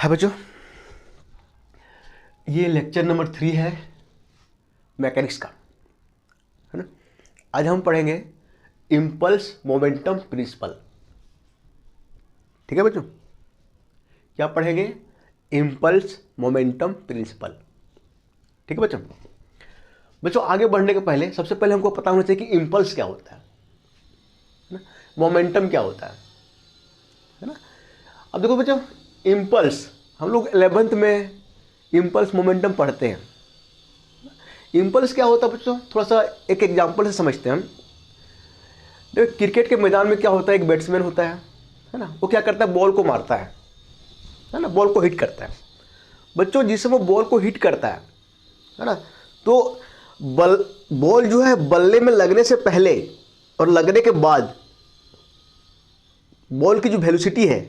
है बच्चों, ये लेक्चर नंबर 3 है मैकेनिक्स का, है ना। आज हम पढ़ेंगे इम्पल्स मोमेंटम प्रिंसिपल। ठीक है बच्चों, क्या पढ़ेंगे? Impulse momentum principle. ठीक है बच्चों। बच्चों आगे बढ़ने के पहले सबसे पहले हमको पता होना चाहिए कि इम्पल्स क्या होता है ना, मोमेंटम क्या होता है ना। अब देखो बच्चों, इम्पल्स हम लोग 11th में इम्पल्स मोमेंटम पढ़ते हैं। इम्पल्स क्या होता है बच्चों, थोड़ा सा एक एग्जांपल से समझते हैं हम। देखो क्रिकेट के मैदान में क्या होता है, एक बैट्समैन होता है ना। वो क्या करता है, बॉल को मारता है ना, बॉल को हिट करता है। बच्चों जिस समय बॉल को हिट करता है ना, तो बॉल जो है बल्ले में लगने से पहले और लगने के बाद बॉल की जो वेलोसिटी है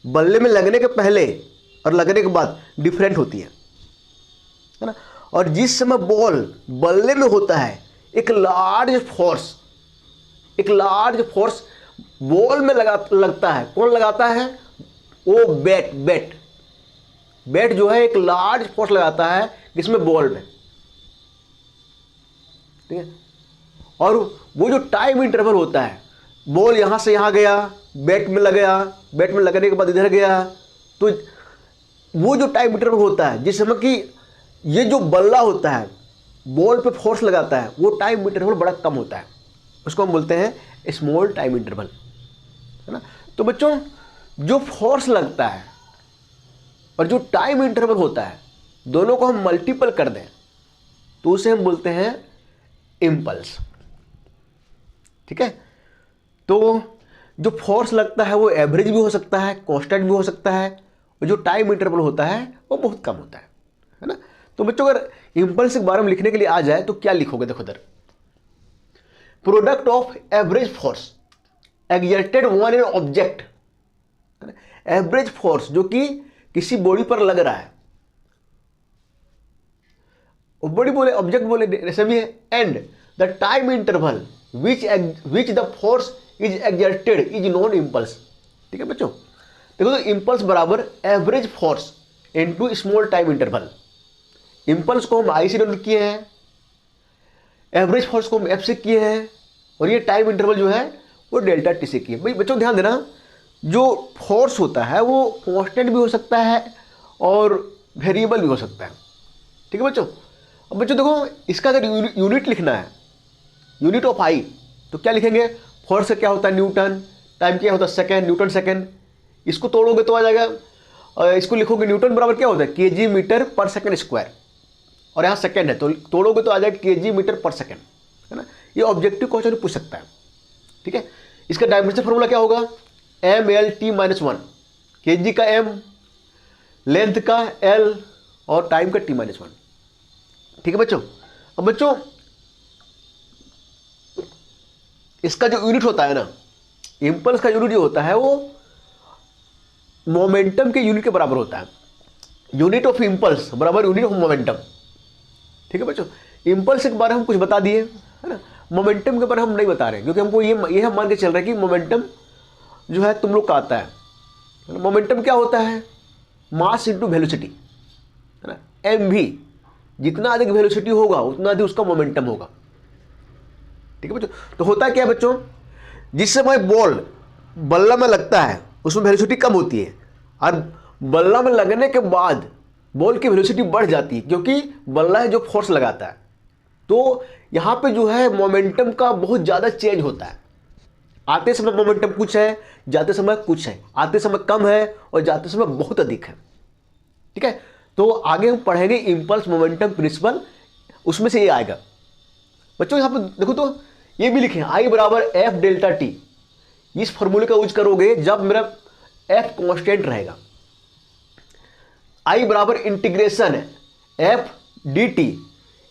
बल्ले में लगने के पहले और लगने के बाद डिफरेंट होती है ना। और जिस समय बॉल बल्ले में होता है एक लार्ज फोर्स बॉल में लगता है। कौन लगाता है? वो बैट जो है एक लार्ज फोर्स लगाता है जिसमें बॉल में, ठीक है। और वो जो टाइम इंटरवल होता है, बॉल यहां से यहां गया, बैट में लग गया, बैट में लगने के बाद इधर गया, तो वो जो टाइम इंटरवल होता है जिस समय कि ये जो बल्ला होता है बॉल पे फोर्स लगाता है, वो टाइम इंटरवल बड़ा कम होता है। उसको हम बोलते हैं स्मॉल टाइम इंटरवल, है ना। तो बच्चों जो फोर्स लगता है और जो टाइम इंटरवल होता है दोनों को हम मल्टीपल कर दें तो उसे हम बोलते हैं इम्पल्स। ठीक है। तो जो फोर्स लगता है वो एवरेज भी हो सकता है, कांस्टेंट भी हो सकता है, और जो टाइम इंटरवल होता है वो बहुत कम होता है ना। तो बच्चों अगर इम्पल्स के बारे में लिखने के लिए आ जाए तो क्या लिखोगे? देखो इधर, product of average force exerted on an object. Average force जो कि किसी बॉडी पर लग रहा है, बॉडी बोले ऑब्जेक्ट बोले जैसे भी है, and the time interval which the force is exerted is non impulse. ठीक है बच्चों, देखो तो इम्पल्स बराबर average force into small time interval. Impulse को हम आई से डिनोट किए हैं, एवरेज फोर्स को हम एफ से किए हैं, और ये टाइम इंटरवल जो है वो डेल्टा टी से किए। भाई बच्चों ध्यान देना, जो फोर्स होता है वो कांस्टेंट भी हो सकता है और वेरिएबल भी हो सकता है। ठीक है बच्चों। अब बच्चों देखो, इसका अगर यूनिट लिखना है, यूनिट ऑफ आई, तो क्या लिखेंगे? फोर्स का क्या होता है? न्यूटन। टाइम क्या होता है? Second, Newton second. इसको तोड़ोगे तो आ जाएगा, और इसको लिखोगे न्यूटन बराबर क्या होता है? केजी मीटर पर सेकेंड स्क्वायर, और यहाँ सेकेंड है तो तोड़ोगे तो आ जाएगा केजी मीटर पर सेकेंड, है ना। ये ऑब्जेक्टिव क्वेश्चन पूछ सकता है। ठीक है। इसका डायमेंशन फॉर्मूला क्या होगा? ML_T-1, केजी का M, लेंथ का L, और टाइम का T-1। ठीक है बच्चों। अब बच्चों इसका जो यूनिट होता है ना, इम्पल्स का यूनिट जो होता है वो मोमेंटम के यूनिट के बराबर होता है। यूनिट ऑफ इम्पल्स बराबर यूनिट ऑफ मोमेंटम। ठीक है बच्चों, इम्पल्स के बारे में हम कुछ बता दिए, है ना। मोमेंटम के बारे में हम नहीं बता रहे क्योंकि हमको ये हम मान के चल रहे हैं कि मोमेंटम जो है तुम लोग का आता है। मोमेंटम क्या होता है? मास इंटू वेलोसिटी, है ना। mv, जितना अधिक वेलोसिटी होगा उतना अधिक उसका मोमेंटम होगा। ठीक है बच्चों। तो होता क्या है बच्चों, जिस समय बॉल बल्ला में लगता है उसमें वेलोसिटी कम होती है, और बल्ला में लगने के बाद बॉल की वेलोसिटी बढ़ जाती है क्योंकि बल्ला है जो फोर्स लगाता है। तो यहां पे जो है मोमेंटम का बहुत ज्यादा चेंज होता है। आते समय मोमेंटम कुछ है, जाते समय कुछ है, आते समय कम है और जाते समय बहुत अधिक है। ठीक है। तो आगे हम पढ़ेंगे इम्पल्स मोमेंटम प्रिंसिपल, उसमें से ये आएगा। बच्चों यहां पर देखो तो ये भी लिखे I बराबर एफ डेल्टा टी। इस फॉर्मूले का यूज करोगे जब मेरा एफ कांस्टेंट रहेगा। I बराबर इंटीग्रेशन है एफ डी टी।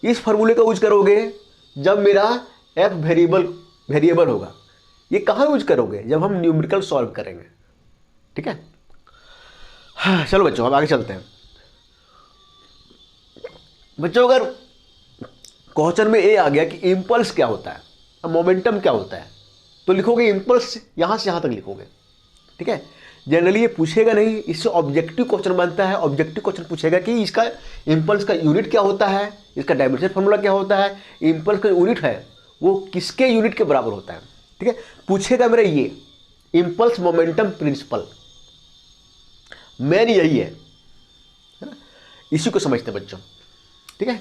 इस फॉर्मूले का यूज करोगे जब मेरा एफ वेरिएबल होगा। ये कहां यूज करोगे? जब हम न्यूमेरिकल सॉल्व करेंगे। ठीक है। हाँ, चलो बच्चों अब आगे चलते हैं। बच्चों अगर क्वेश्चन में ये आ गया कि इम्पल्स क्या होता है, अब मोमेंटम क्या होता है, तो लिखोगे इम्पल्स यहां से यहां तक लिखोगे। ठीक है। जनरली ये पूछेगा नहीं, इससे ऑब्जेक्टिव क्वेश्चन बनता है। ऑब्जेक्टिव क्वेश्चन पूछेगा कि इसका इम्पल्स का यूनिट क्या होता है, इसका डायमेंशन फार्मूला क्या होता है, इम्पल्स का यूनिट है वो किसके यूनिट के बराबर होता है, ठीक है, पूछेगा मेरा ये इम्पल्स मोमेंटम प्रिंसिपल, मेन यही है ना, इसी को समझते हैं बच्चों, ठीक है।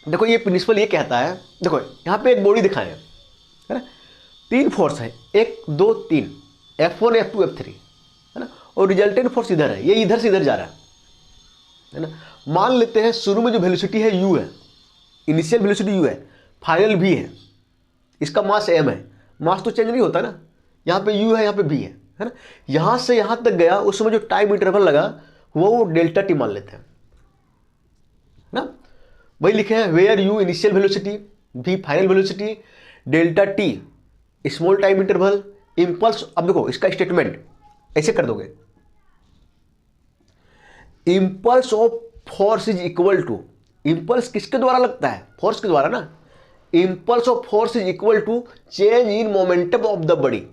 देखो ये प्रिंसिपल ये कहता है, देखो यहाँ पे एक बॉडी दिखाए है ना, 3 फोर्स है, 1 2 3, F1 F2 F3 है ना, और रिजल्टेंट फोर्स इधर है, ये इधर से इधर जा रहा है ना। मान लेते हैं शुरू में जो वेलोसिटी है u है, इनिशियल वेलोसिटी u है, फाइनल v है, इसका मास m है, मास तो चेंज नहीं होता ना, यहाँ पे u है यहाँ पे v है ना। यहाँ से यहाँ तक गया उसमें जो टाइम इंटरवल लगा वो डेल्टा टी मान लेते हैं ना, वही लिखे हैं where u initial velocity, v final velocity, delta T small time interval, impulse. अब देखो इसका स्टेटमेंट ऐसे कर दोगे, impulse of force is equal to, impulse किसके द्वारा लगता है, फोर्स के द्वारा ना, impulse of force is equal to change in momentum of the body.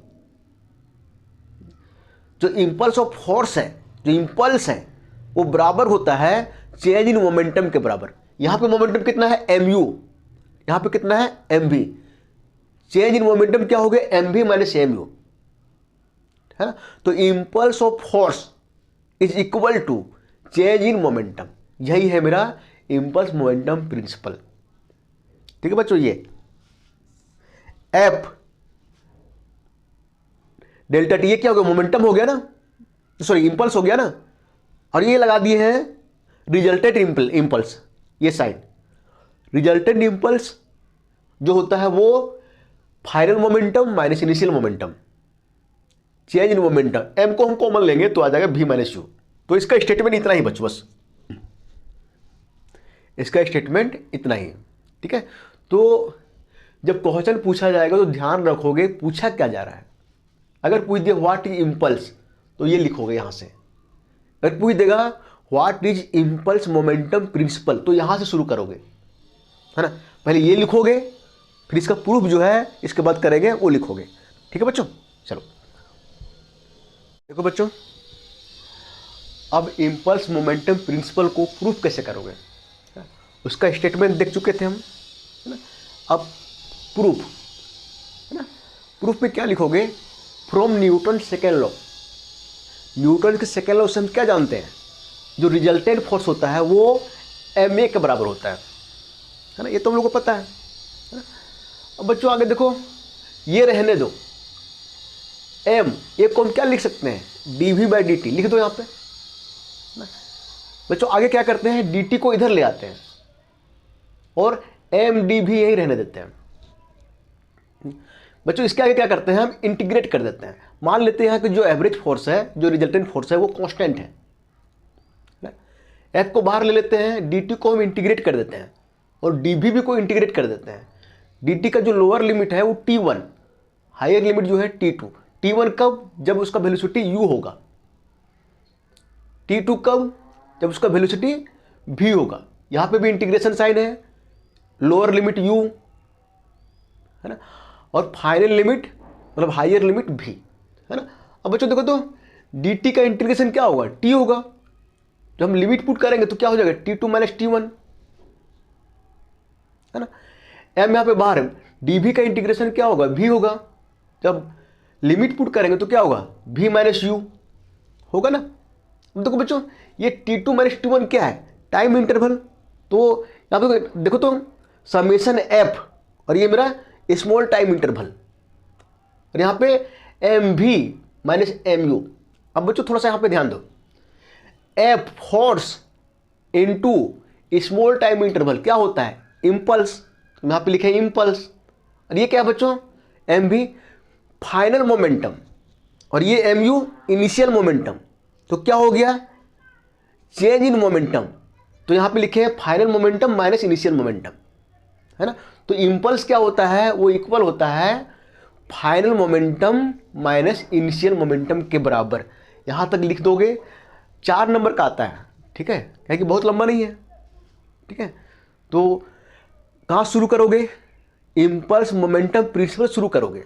जो इंपल्स ऑफ फोर्स है, जो इंपल्स है वो बराबर होता है चेंज इन मोमेंटम के बराबर। यहां पे मोमेंटम कितना है mu, यहां पे कितना है mv, चेंज इन मोमेंटम क्या हो गया mv माइनस mu, है ना। तो impulse of force is equal to change in momentum, यही है मेरा इंपल्स मोमेंटम प्रिंसिपल, ठीक है बच्चों। ये F डेल्टा टी ये क्या हो गया, मोमेंटम हो गया ना, सॉरी इंपल्स हो गया ना, और ये लगा दिए हैं रिजल्टेंट इंपल्स, ये साइन रिजल्टेंट इंपल्स जो होता है वो final momentum minus initial momentum, change in momentum, M को हम कॉमन लेंगे तो आ जाएगा v माइनस यू। तो इसका स्टेटमेंट इतना ही बच्चों, बस इसका स्टेटमेंट इतना ही, ठीक है। तो जब क्वेश्चन पूछा जाएगा तो ध्यान रखोगे पूछा क्या जा रहा है। अगर पूछ दिया व्हाट इज इंपल्स तो ये लिखोगे यहां से, अगर पूछ देगा what is impulse momentum principle तो यहां से शुरू करोगे, है ना। पहले ये लिखोगे फिर इसका प्रूफ जो है इसके बाद करेंगे वो लिखोगे, ठीक है बच्चों। चलो देखो बच्चों, अब इंपल्स मोमेंटम प्रिंसिपल को प्रूफ कैसे करोगे, उसका स्टेटमेंट देख चुके थे हम, है ना। अब प्रूफ, है ना, प्रूफ में क्या लिखोगे, from Newton second law, Newton के सेकेंड लॉ से हम क्या जानते हैं, जो रिजल्टेंट फोर्स होता है वो ma के बराबर होता है ना, ये तो हम लोग को पता है ना। अब बच्चों आगे देखो, ये रहने दो m, ये को हम क्या लिख सकते हैं dv/dt लिख दो यहाँ पे ना। बच्चों आगे क्या करते हैं, dt को इधर ले आते हैं और mdv यही रहने देते हैं। बच्चों इसके आगे क्या करते हैं, हम इंटीग्रेट कर देते हैं। मान लेते हैं कि जो एवरेज फोर्स है, जो रिजल्टेंट फोर्स है वो कांस्टेंट है, F को बाहर ले लेते हैं, dt को हम इंटीग्रेट कर देते हैं और dv को इंटीग्रेट कर देते हैं। dt का जो लोअर लिमिट है वो t1, हायर लिमिट जो है t2। t1 कब, जब उसका वेलोसिटी u होगा, t2 कब, जब उसका वेलोसिटी v होगा। यहाँ पे भी इंटीग्रेशन साइन है, लोअर लिमिट u, है ना, और फाइनल लिमिट मतलब हायर लिमिट v, है ना। अब बच्चों देखो तो dt का इंटीग्रेशन क्या होगा, t होगा, जब हम लिमिट पुट करेंगे तो क्या हो जाएगा t2 माइनस t1, है ना। m यहाँ पे बाहर है, dv का इंटीग्रेशन क्या होगा, v होगा, जब लिमिट पुट करेंगे तो क्या होगा v माइनस u होगा ना। अब देखो बच्चों ये t2 माइनस t1 क्या है, टाइम इंटरवल। तो यहाँ पे देखो तो समेशन f और ये मेरा स्मॉल टाइम इंटरवल, और यहाँ पे mv माइनस mu। अब बच्चों थोड़ा सा यहाँ पे ध्यान दो, f force into small time interval क्या होता है, इंपल्स, यहाँ पे लिखे इंपल्स, और ये क्या है बच्चों mv फाइनल मोमेंटम, और ये mu इनिशियल मोमेंटम। तो क्या हो गया चेंज इन मोमेंटम, तो यहाँ पे लिखे हैं final momentum minus initial momentum, है ना। तो इंपल्स क्या होता है, वो इक्वल होता है final momentum minus initial momentum के बराबर। यहाँ तक लिख दोगे, 4 नंबर का आता है, ठीक है, क्या कि बहुत लंबा नहीं है, ठीक है। तो कहाँ शुरू करोगे, इंपल्स मोमेंटम प्रिंसिपल शुरू करोगे,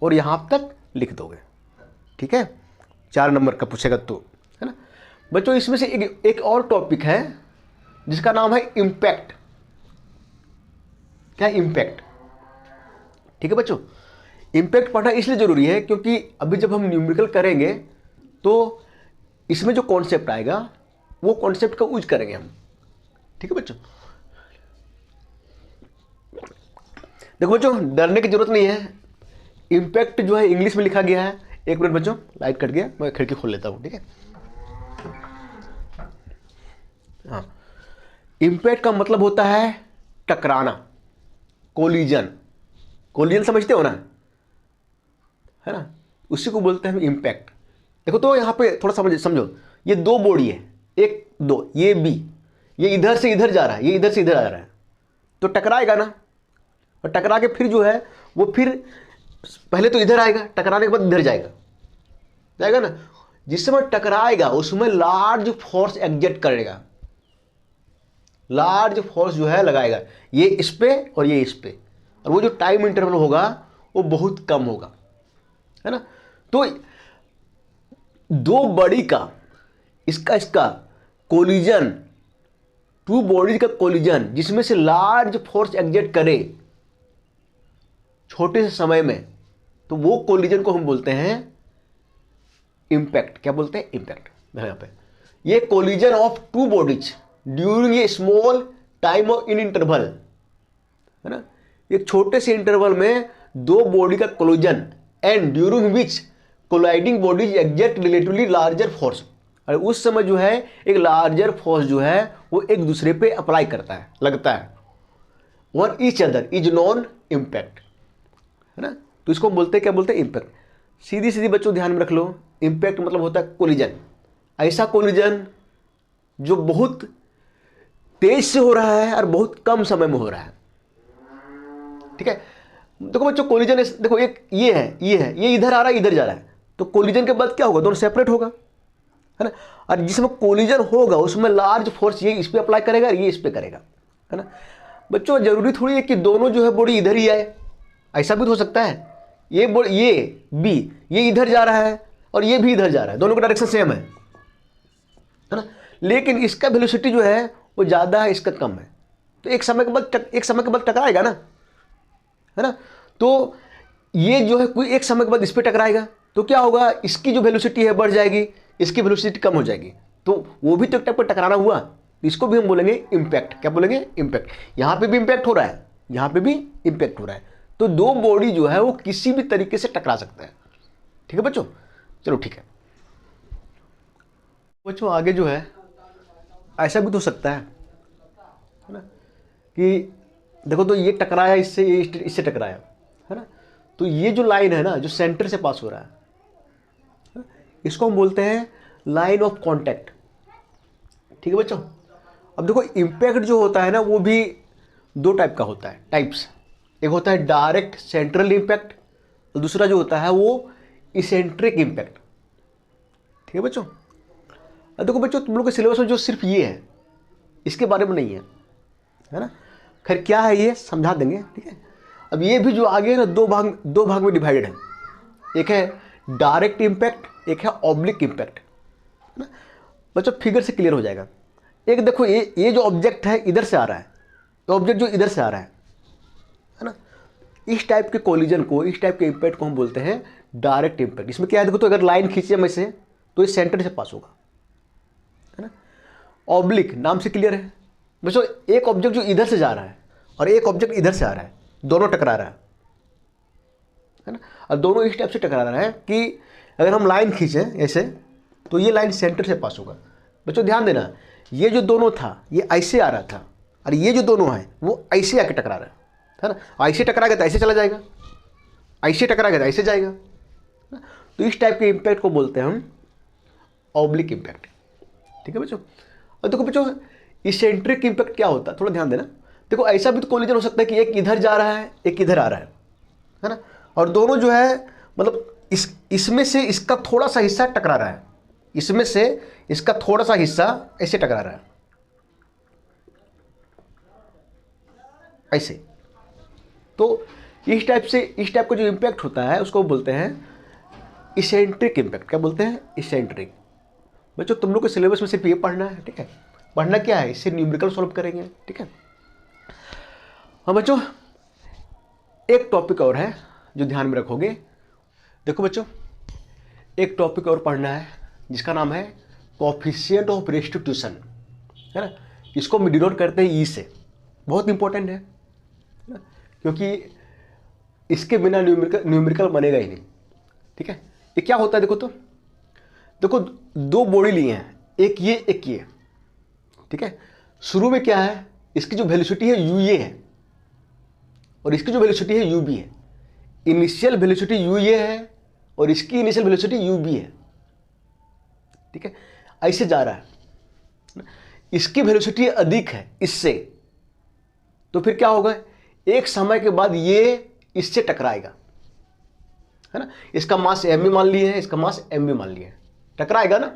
और यहाँ तक लिख दोगे, ठीक है। 4 नंबर का पूछेगा तो, है ना बच्चों। इसमें से एक और टॉपिक है जिसका नाम है इम्पैक्ट। क्या? इम्पैक्ट, ठीक है बच्चों। इम्पैक्ट पढ़ना इसलिए जरूरी है क्योंकि अभी जब हम न्यूमेरिकल करेंगे तो इसमें जो कॉन्सेप्ट आएगा वो कॉन्सेप्ट का यूज करेंगे हम, ठीक है बच्चों। देखो बच्चों, डरने की जरूरत नहीं है। इम्पैक्ट जो है इंग्लिश में लिखा गया है। एक मिनट बच्चों, लाइट कट गया, मैं खिड़की खोल लेता हूं, ठीक है। हाँ, इम्पैक्ट का मतलब होता है टकराना, कोलिजन। कोलिजन समझते हो ना, है ना, उसी को बोलते हैं इम्पैक्ट। देखो तो यहां पे थोड़ा समझो, ये 2 बॉडी है, 1 2, ये बी, ये इधर से इधर जा रहा है, ये इधर से इधर आ रहा है, तो टकराएगा ना। और टकरा के फिर जो है वो फिर पहले तो इधर आएगा, टकराने के बाद इधर जाएगा ना। जिस समय टकराएगा उसमें लार्ज फोर्स एग्जर्ट करेगा, लार्ज फोर्स जो है लगाएगा, ये इस पे और ये इस पे, और वो जो टाइम इंटरवल होगा वो बहुत कम होगा, है ना। तो 2 बॉडी का इसका कोलिजन, 2 बॉडीज का कोलिजन जिसमें से लार्ज फोर्स एग्जर्ट करे छोटे से समय में, तो वो कोलिजन को हम बोलते हैं इम्पैक्ट। क्या बोलते हैं? इम्पैक्ट। यहां पे ये collision of 2 bodies during a small time of in interval, है ना, एक छोटे से इंटरवल में 2 बॉडी का collision and during which colliding bodies exert relatively larger force. और उस समय जो है एक लार्जर फोर्स जो है वो एक दूसरे पे अप्लाई करता है, लगता है, one each other is non impact, है ना। तो इसको बोलते हैं, क्या बोलते हैं? इम्पैक्ट। सीधी सीधी बच्चों ध्यान में रख लो, इम्पैक्ट मतलब होता है कोलिजन, ऐसा कोलिजन जो बहुत तेज से हो रहा है और बहुत कम समय में हो रहा है, ठीक है। देखो बच्चों, कोलिजन देखो, एक ये है, ये इधर आ रहा है, इधर जा रहा है, तो कोलिजन के बाद क्या होगा? दोनों सेपरेट होगा, है ना। और जिसमें कोलिजन होगा उसमें लार्ज फोर्स ये इस पे अप्लाई करेगा और ये इस पे करेगा, है ना। बच्चों जरूरी थोड़ी है कि दोनों जो है बॉडी इधर ही आए, ऐसा भी तो हो सकता है ये बी ये इधर जा रहा है और ये भी इधर जा रहा है, दोनों का डायरेक्शन सेम है ना, लेकिन इसका वेलोसिटी जो है वो ज़्यादा है, इसका कम है, तो एक समय के बाद टकराएगा ना, है ना। तो ये जो है कोई एक समय के बाद इस पर टकराएगा, तो क्या होगा? इसकी जो वेलोसिटी है बढ़ जाएगी, इसकी वेलोसिटी कम हो जाएगी, तो वो भी तो एक टाइप का टकराना हुआ, इसको भी हम बोलेंगे इम्पैक्ट। क्या बोलेंगे? इम्पैक्ट। यहाँ पे भी इम्पैक्ट हो रहा है, यहाँ पे भी इम्पैक्ट हो रहा है, तो 2 बॉडी जो है वो किसी भी तरीके से टकरा सकता है, ठीक है बच्चों। चलो ठीक है बच्चों, आगे जो है ऐसा भी तो हो सकता है ना, कि देखो तो ये टकराया इससे, ये इससे टकराया, है ना, तो ये जो लाइन है ना जो सेंटर से पास हो रहा है, इसको हम बोलते हैं लाइन ऑफ कांटेक्ट, ठीक है बच्चों। अब देखो इम्पैक्ट जो होता है ना वो भी 2 टाइप का होता है, टाइप्स। एक होता है डायरेक्ट सेंट्रल इम्पैक्ट और दूसरा जो होता है वो इसेंट्रिक इम्पैक्ट, ठीक है बच्चों। अब देखो बच्चों, तुम लोग के सिलेबस में जो सिर्फ ये है इसके बारे में नहीं है ना। खैर क्या है ये समझा देंगे, ठीक है। अब ये भी जो आगे है ना दो भाग में डिवाइडेड है, एक है डायरेक्ट इम्पैक्ट, एक है ऑब्लिक इम्पैक्ट, है ना। बच्चों फिगर से क्लियर हो जाएगा। एक देखो ये जो ऑब्जेक्ट है इधर से आ रहा है, तो ऑब्जेक्ट जो इधर से आ रहा है ना, इस टाइप के कोलिजन को, इस टाइप के इम्पैक्ट को हम बोलते हैं डायरेक्ट इम्पैक्ट। इसमें क्या है देखो, तो अगर लाइन खींचे में से तो ये सेंटर से पास होगा, है ना। ऑब्लिक नाम से क्लियर है बच्चों, एक ऑब्जेक्ट जो इधर से जा रहा है और एक ऑब्जेक्ट इधर से आ रहा है, दोनों टकरा रहा है ना, और दोनों इस टाइप से टकरा रहा है कि अगर हम लाइन खींचे ऐसे तो ये लाइन सेंटर से पास होगा। बच्चों ध्यान देना, ये जो दोनों था ये ऐसे आ रहा था और ये जो दोनों है वो ऐसे आके टकरा रहा है ना। ऐसे टकराएगा तो ऐसे चला जाएगा, ऐसे टकराएगा तो ऐसे जाएगा, तो इस टाइप के इम्पैक्ट को बोलते हैं हम ऑब्लिक इम्पैक्ट, ठीक है बच्चों। और देखो बच्चों इसेंट्रिक इम्पैक्ट क्या होता है, थोड़ा ध्यान देना। देखो ऐसा भी तो कोलिजन हो सकता है कि एक इधर जा रहा है एक इधर आ रहा है ना, और दोनों जो है मतलब इसमें से इसका थोड़ा सा हिस्सा टकरा रहा है, इसमें से इसका थोड़ा सा हिस्सा ऐसे टकरा रहा है, ऐसे। तो इस टाइप का जो इम्पैक्ट होता है उसको बोलते हैं इसेंट्रिक इम्पैक्ट। क्या बोलते हैं? इसेंट्रिक। बच्चों तुम लोग के सिलेबस में सिर्फ ये पढ़ना है, ठीक है। पढ़ना क्या है, इससे न्यूमेरिकल सॉल्व करेंगे, ठीक है। हाँ बच्चों, एक टॉपिक और है जो ध्यान में रखोगे। देखो बच्चों, एक टॉपिक और पढ़ना है जिसका नाम है कोएफिशिएंट ऑफ रेस्टिट्यूशन, है ना। इसको हम डिनोट करते हैं ई से। बहुत इंपॉर्टेंट है ना, क्योंकि इसके बिना न्यूमेरिकल बनेगा ही नहीं, ठीक है। ये क्या होता है देखो दो बॉडी लिए हैं, एक ये एक ये, ठीक है। शुरू में क्या है, इसकी जो वेलोसिटी है यू ये है और इसकी जो वेलोसिटी है यू बी है। इनिशियल वेलोसिटी यू ये है और इसकी इनिशियल वेलोसिटी यू बी है, ठीक है। ऐसे जा रहा है, इसकी वेलोसिटी अधिक है इससे, तो फिर क्या होगा, एक समय के बाद ये इससे टकराएगा, है ना। इसका मास एम भी मान लिए है, इसका मास एम भी मान लिए है, टकराएगा ना।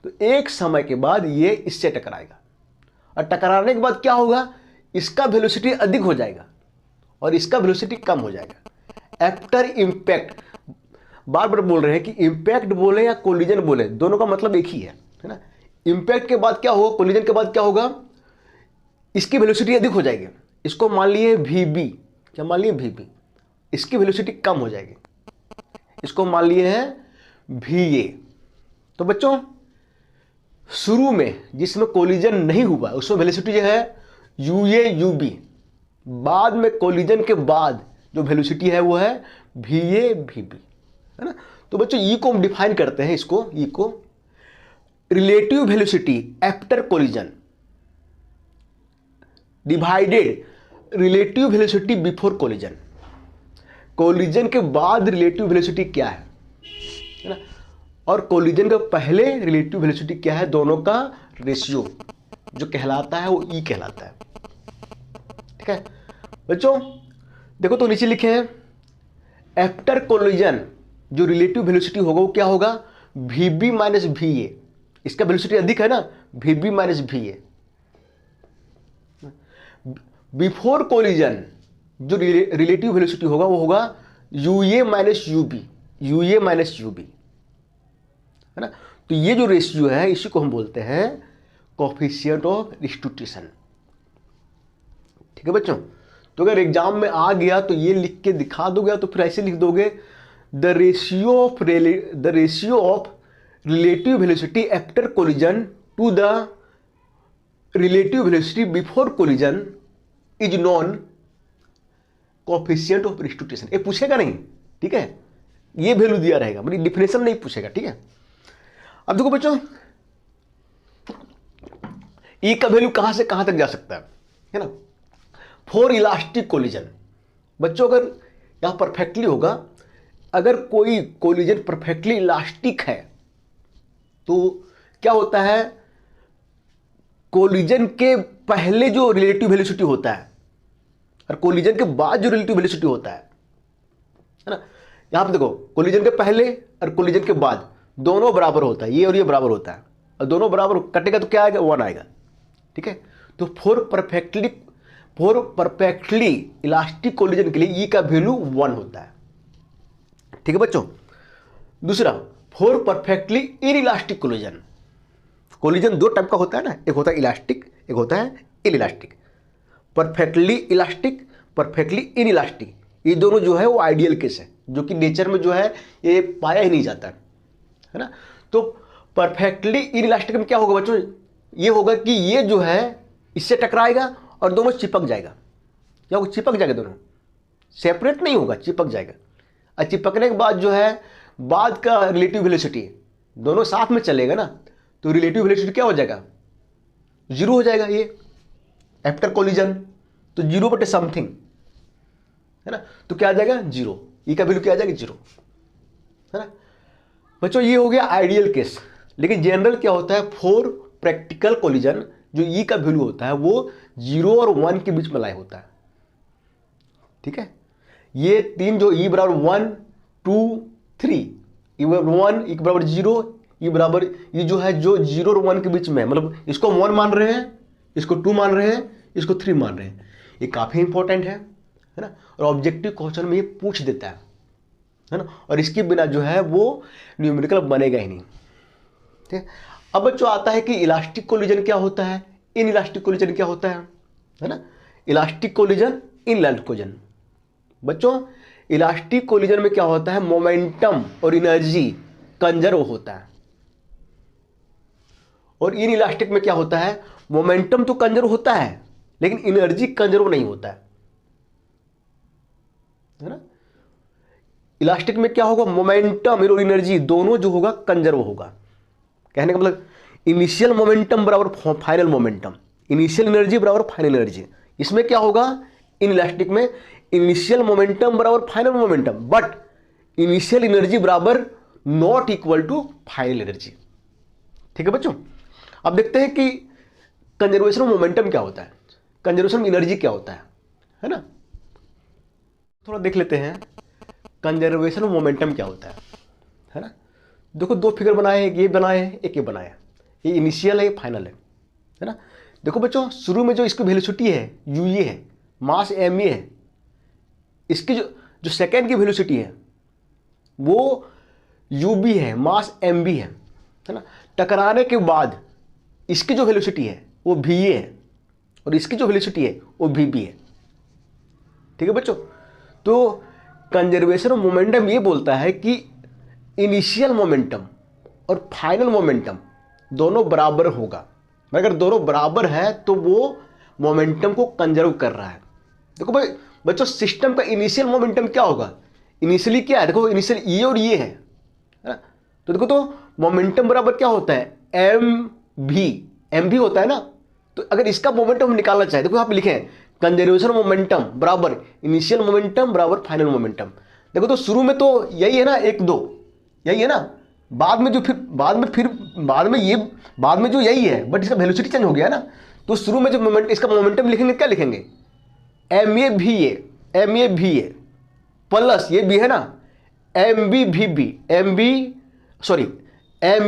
तो एक समय के बाद ये इससे टकराएगा और टकराने के बाद क्या होगा, इसका वेलोसिटी अधिक हो जाएगा और इसका वेलोसिटी कम हो जाएगा। आफ्टर इंपैक्ट, बार बार बोल रहे हैं कि इंपैक्ट बोले या कोलिजन बोले, दोनों का मतलब एक ही है ना। इंपैक्ट के बाद क्या होगा, कोलिजन के बाद क्या होगा, इसकी वेलोसिटी अधिक हो जाएगी। इसको मान लिए वी बी, क्या मान लिए वी बी, इसकी वेलोसिटी कम हो जाएगी। इसको मान लिए हैं वी ए। तो बच्चों शुरू में जिसमें कोलिजन नहीं हुआ उसमें वेलोसिटी जो है यू ए यू बी, बाद में कोलिजन के बाद जो वेलोसिटी है वो है वी ए वी बी, है ना। तो बच्चों ई को हम डिफाइन करते हैं, इसको ई को relative velocity after collision divided relative velocity before collision. Collision के बाद रिलेटिव वेलोसिटी क्या है ना, और कोलिजन के पहले रिलेटिव वेलोसिटी क्या है, दोनों का रेशियो जो कहलाता है वो ई कहलाता है, ठीक है। बच्चों देखो तो नीचे लिखे हैं आफ्टर कोलिजन जो रिलेटिव वेलोसिटी होगा वो क्या होगा, V B minus V A. इसका वेलोसिटी अधिक है ना, V B minus V A. Before collision जो रिलेटिव वेलोसिटी होगा वो होगा U A minus U B, U A minus U B, है ना। तो ये जो रेशियो है इसी को हम बोलते हैं कोएफिशिएंट ऑफ रेस्टिट्यूशन, ठीक है बच्चों। तो अगर एग्जाम में आ गया तो ये लिख के दिखा दोगे, तो फिर ऐसे लिख दोगे the ratio of relative velocity after collision to the relative velocity before collision is known coefficient of restitution. ये पूछेगा नहीं, ठीक है, ये वैल्यू दिया रहेगा, मतलब डिफिनेशन नहीं पूछेगा, ठीक है। अब देखो बच्चों ई का वैल्यू कहां से कहां तक जा सकता है ना। फॉर इलास्टिक कोलिजन, बच्चों अगर यहां परफेक्टली होगा, अगर कोई कोलिजन परफेक्टली इलास्टिक है तो क्या होता है, कोलिजन के पहले जो रिलेटिव वेलोसिटी होता है और कोलिजन के बाद जो रिलेटिव वेलोसिटी होता है ना, यहां पर देखो कोलिजन के पहले और कोलिजन के बाद दोनों बराबर होता है, ये और ये बराबर होता है, और दोनों बराबर कटेगा तो क्या आएगा, 1 आएगा, ठीक है। तो फॉर परफेक्टली इलास्टिक कोलिजन के लिए ई का वैल्यू 1 होता है, ठीक है बच्चों। दूसरा, for perfectly inelastic collision, collision दो टाइप का होता है ना, एक होता है इलास्टिक, एक होता है inelastic. Perfectly elastic, perfectly inelastic, ये दोनों जो है वो आइडियल केस है, जो कि नेचर में जो है ये पाया ही नहीं जाता है ना। तो परफेक्टली इनइलास्टिक में क्या होगा बच्चों, ये होगा कि ये जो है इससे टकराएगा और दोनों चिपक जाएगा। क्या होगा, चिपक जाएगा, दोनों सेपरेट नहीं होगा, चिपक जाएगा। और चिपकने के बाद जो है बाद का रिलेटिव वेलोसिटी दोनों साथ में चलेगा ना, तो रिलेटिव वेलोसिटी क्या हो जाएगा, 0 हो जाएगा ये आफ्टर कोलिजन। तो 0/समथिंग है ना, तो क्या आ जाएगा 0, ई का वैल्यू क्या आ जाएगा 0, है ना बच्चों। ये हो गया आइडियल केस। लेकिन जनरल क्या होता है, फॉर प्रैक्टिकल कोलिजन जो ई का वैल्यू होता है वो 0 और 1 के बीच में लाए होता है, ठीक है। ये तीन जो ई बराबर 1 2 3, ई बराबर 1, ई बराबर 0, ई बराबर ये जो है जो 0 और 1 के बीच में है, मतलब इसको 1 मान रहे हैं, इसको 2 मान रहे हैं, इसको 3 मान रहे हैं, ये काफ़ी इंपॉर्टेंट है है ना, और ऑब्जेक्टिव क्वेश्चन में ये पूछ देता है ना, और इसके बिना जो है वो न्यूमेरिकल बनेगा ही नहीं। ठीक है, अब बच्चों आता है कि इलास्टिक कोलिजन क्या होता है, इन इलास्टिक कोलिजन क्या होता है ना। Elastic collision, in elastic collision. बच्चों इलास्टिक कोलिजन में क्या होता है, मोमेंटम और एनर्जी कंजर्व होता है, और इन इलास्टिक में क्या होता है, मोमेंटम तो कंजर्व होता है लेकिन एनर्जी कंजर्व नहीं होता है ना। इलास्टिक में क्या होगा, मोमेंटम और एनर्जी दोनों जो होगा कंजर्व होगा। कहने का मतलब इनिशियल मोमेंटम बराबर फाइनल मोमेंटम, इनिशियल एनर्जी बराबर फाइनल एनर्जी। इसमें क्या होगा, इन इलास्टिक में इनिशियल मोमेंटम बराबर final momentum, but initial energy बराबर not equal to final energy. ठीक है बच्चों, अब देखते हैं कि कंजर्वेशन ऑफ मोमेंटम क्या होता है, कंजर्वेशन ऑफ एनर्जी क्या होता है ना। थोड़ा देख लेते हैं कंजर्वेशन ऑफ मोमेंटम क्या होता है ना। देखो दो फिगर बनाए हैं, एक ये बनाए हैं, एक ये बनाया है, ये इनिशियल है, ये फाइनल है ना। देखो बच्चों शुरू में जो इसकी वेलोसिटी है यू ये है, मास एम ये है, इसकी जो सेकेंड की वेलोसिटी है वो यू बी है, मास एम बी है ना। टकराने के बाद इसकी जो वेलोसिटी है वो वी ए है और इसकी जो वेलोसिटी है वो वी बी है। ठीक है बच्चों, तो कंजर्वेशन ऑफ मोमेंटम ये बोलता है कि इनिशियल मोमेंटम और फाइनल मोमेंटम दोनों बराबर होगा। अगर दोनों बराबर है तो वो मोमेंटम को कंजर्व कर रहा है। देखो भाई बच्चों सिस्टम का इनिशियल मोमेंटम क्या होगा, इनिशियली क्या है, देखो इनिशियल ये और ये है ना। तो देखो तो मोमेंटम बराबर क्या होता है, एम भी होता है ना। तो अगर इसका मोमेंटम हम निकालना चाहे, देखो यहाँ पे लिखे हैं कंजर्वेशन मोमेंटम बराबर इनिशियल मोमेंटम बराबर फाइनल मोमेंटम। देखो तो शुरू में तो यही है ना, 1 2 यही है ना, बाद में जो यही है, बट इसका वेलोसिटी चेंज हो गया ना। तो शुरू में जो मोमेंट इसका मोमेंटम लिखेंगे क्या लिखेंगे, एम ए भी ए प्लस ये भी है ना, एम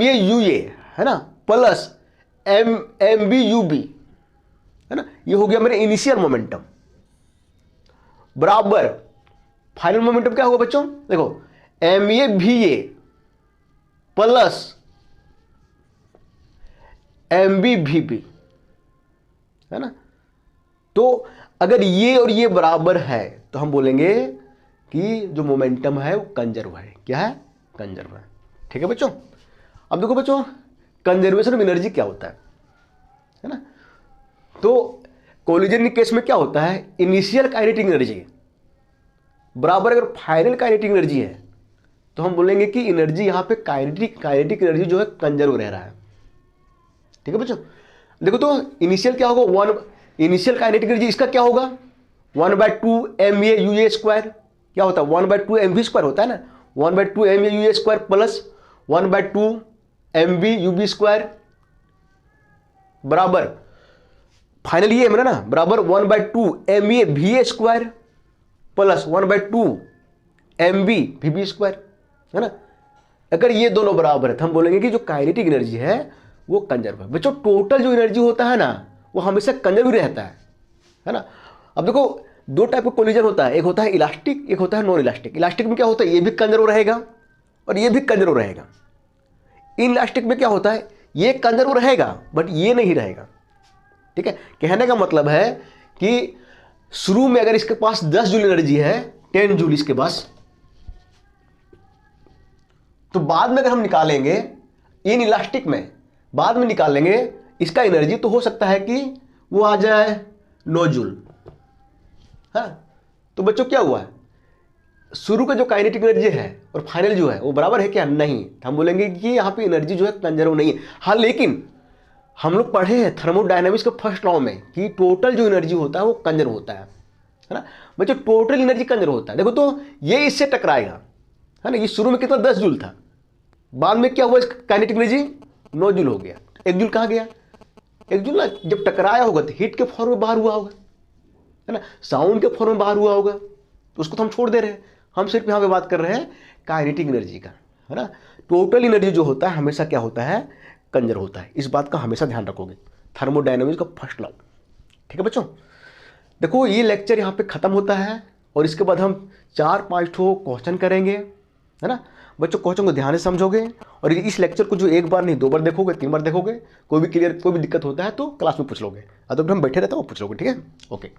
ए यू ए है ना, plus M B U B है ना। ये हो गया मेरे इनिशियल मोमेंटम बराबर फाइनल मोमेंटम क्या होगा बच्चों, देखो एम ए भी ए प्लस एम बी भी बी है ना। तो अगर ये और ये बराबर है तो हम बोलेंगे कि जो मोमेंटम है वो कंजर्व है। क्या है, कंजर्व है। ठीक है बच्चों, अब देखो बच्चों कंजर्वेशन ऑफ एनर्जी क्या होता है ना। तो कोलिजन के केस में क्या होता है, इनिशियल काइनेटिक एनर्जी बराबर अगर फाइनल काइनेटिक एनर्जी है तो हम बोलेंगे कि एनर्जी यहाँ पे काइनेटिक एनर्जी जो है कंजर्व रह रहा है। ठीक है बच्चों, देखो तो इनिशियल क्या होगा, इनिशियल काइनेटिक एनर्जी इसका क्या होगा 1/2 ma/u² क्या होता है 1/2 mv² होता है ना, 1/2 ma/u² प्लस 1/2 mv/u² बराबर फाइनल ये है ना बराबर 1/2 ma/va² प्लस 1/2 mv/v² है ना। अगर ये दोनों बराबर है तो हम बोलेंगे कि जो काइनेटिक एनर्जी है वो कंजर्व है। बच्चों टोटल जो एनर्जी होता है ना वो हमेशा कंजर्व ही रहता है ना। अब देखो दो टाइप का कोलिजन होता है, एक होता है इलास्टिक, एक होता है नॉन इलास्टिक। इलास्टिक में क्या होता है, ये भी कंजर्व रहेगा और ये भी कंजर्व रहेगा। इन इलास्टिक में क्या होता है, ये कंजर्व रहेगा बट ये नहीं रहेगा। ठीक है, कहने का मतलब है कि शुरू में अगर इसके पास 10 जूल एनर्जी है, 10 जूल इसके पास, तो बाद में अगर हम निकालेंगे इन इलास्टिक में बाद में निकालेंगे इसका एनर्जी तो हो सकता है कि वो आ जाए 9 जूल। हाँ, तो बच्चों क्या हुआ है, शुरू का जो काइनेटिक एनर्जी है और फाइनल जो है वो बराबर है क्या, नहीं। हम बोलेंगे कि यहाँ पे एनर्जी जो है कंजर्व नहीं है। हाँ, लेकिन हम लोग पढ़े हैं थर्मोडायनेमिक्स के फर्स्ट लॉ में कि टोटल जो एनर्जी होता है वो कंजर्व होता है ना बच्चों। टोटल एनर्जी कंजर्व होता है। देखो तो ये इससे टकराएगा है ना, ये शुरू में कितना 10 जूल था, बाद में क्या हुआ इसका काइनेटिक एनर्जी 9 जूल हो गया। 1 जूल कहाँ गया, 1 जूल ना जब टकराया होगा तो हीट के फॉर्म में बाहर हुआ होगा है ना, साउंड के फॉर्म में बाहर हुआ होगा, तो उसको तो हम छोड़ दे रहे हैं। हम सिर्फ यहाँ पे बात कर रहे हैं काइनेटिक एनर्जी का है ना। टोटल एनर्जी जो होता है हमेशा क्या होता है, कंजर्व होता है। इस बात का हमेशा ध्यान रखोगे, थर्मोडायनेमिक्स का फर्स्ट लॉ। ठीक है बच्चों, देखो ये लेक्चर यहाँ पे खत्म होता है और इसके बाद हम 4-5 ठो क्वेश्चन करेंगे, है ना बच्चों। क्वेश्चन को ध्यान से समझोगे और इस लेक्चर को जो एक बार नहीं 2 बार देखोगे, 3 बार देखोगे, कोई भी दिक्कत होता है तो क्लास में पूछ लोगे, अदर हम बैठे रहते हो पूछ लोगे, ठीक है। ओके।